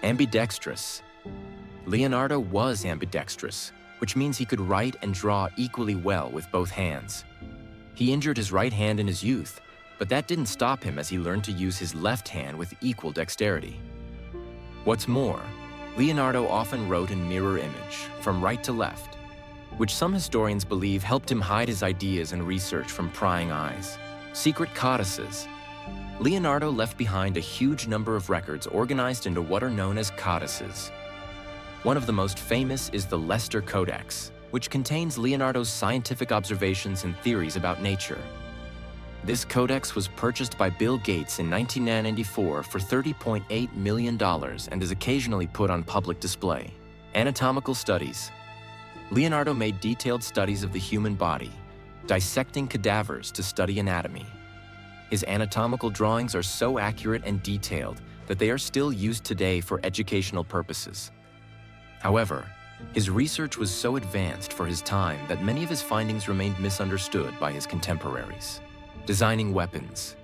Ambidextrous. Leonardo was ambidextrous, which means he could write and draw equally well with both hands. He injured his right hand in his youth, but that didn't stop him as he learned to use his left hand with equal dexterity. What's more, Leonardo often wrote in mirror image, from right to left, which some historians believe helped him hide his ideas and research from prying eyes. Secret codices. Leonardo left behind a huge number of records organized into what are known as codices. One of the most famous is the Leicester Codex, which contains Leonardo's scientific observations and theories about nature. This codex was purchased by Bill Gates in 1994 for $30.8 million and is occasionally put on public display. Anatomical studies. Leonardo made detailed studies of the human body, dissecting cadavers to study anatomy. His anatomical drawings are so accurate and detailed that they are still used today for educational purposes. However, his research was so advanced for his time that many of his findings remained misunderstood by his contemporaries. Designing weapons.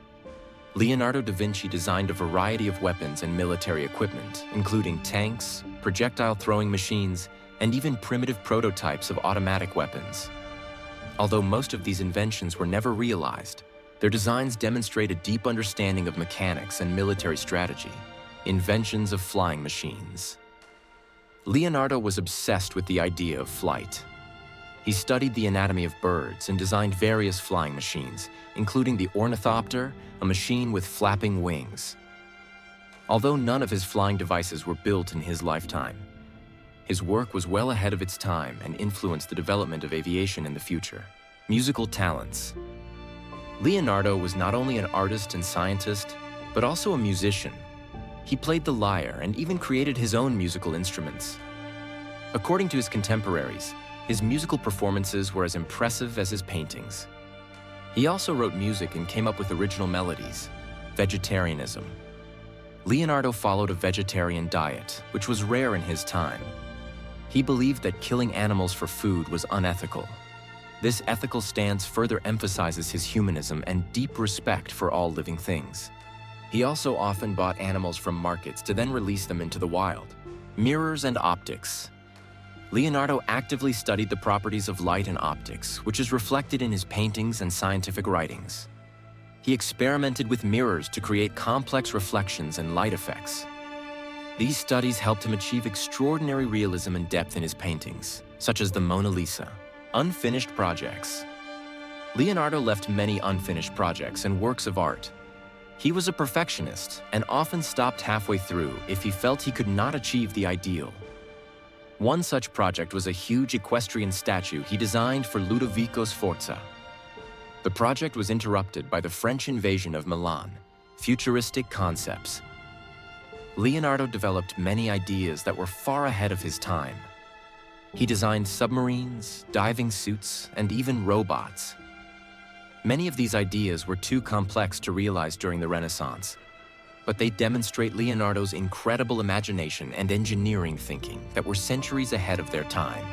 Leonardo da Vinci designed a variety of weapons and military equipment, including tanks, projectile-throwing machines, and even primitive prototypes of automatic weapons. Although most of these inventions were never realized, their designs demonstrate a deep understanding of mechanics and military strategy. Inventions of flying machines. Leonardo was obsessed with the idea of flight. He studied the anatomy of birds and designed various flying machines, including the ornithopter, a machine with flapping wings. Although none of his flying devices were built in his lifetime, his work was well ahead of its time and influenced the development of aviation in the future. Musical talents. Leonardo was not only an artist and scientist, but also a musician. He played the lyre and even created his own musical instruments. According to his contemporaries, his musical performances were as impressive as his paintings. He also wrote music and came up with original melodies. Vegetarianism. Leonardo followed a vegetarian diet, which was rare in his time. He believed that killing animals for food was unethical. This ethical stance further emphasizes his humanism and deep respect for all living things. He also often bought animals from markets to then release them into the wild. Mirrors and optics. Leonardo actively studied the properties of light and optics, which is reflected in his paintings and scientific writings. He experimented with mirrors to create complex reflections and light effects. These studies helped him achieve extraordinary realism and depth in his paintings, such as the Mona Lisa. Unfinished projects. Leonardo left many unfinished projects and works of art. He was a perfectionist and often stopped halfway through if he felt he could not achieve the ideal. One such project was a huge equestrian statue he designed for Ludovico Sforza. The project was interrupted by the French invasion of Milan. Futuristic Concepts. Leonardo developed many ideas that were far ahead of his time. He designed submarines, diving suits, and even robots. Many of these ideas were too complex to realize during the Renaissance, but they demonstrate Leonardo's incredible imagination and engineering thinking that were centuries ahead of their time.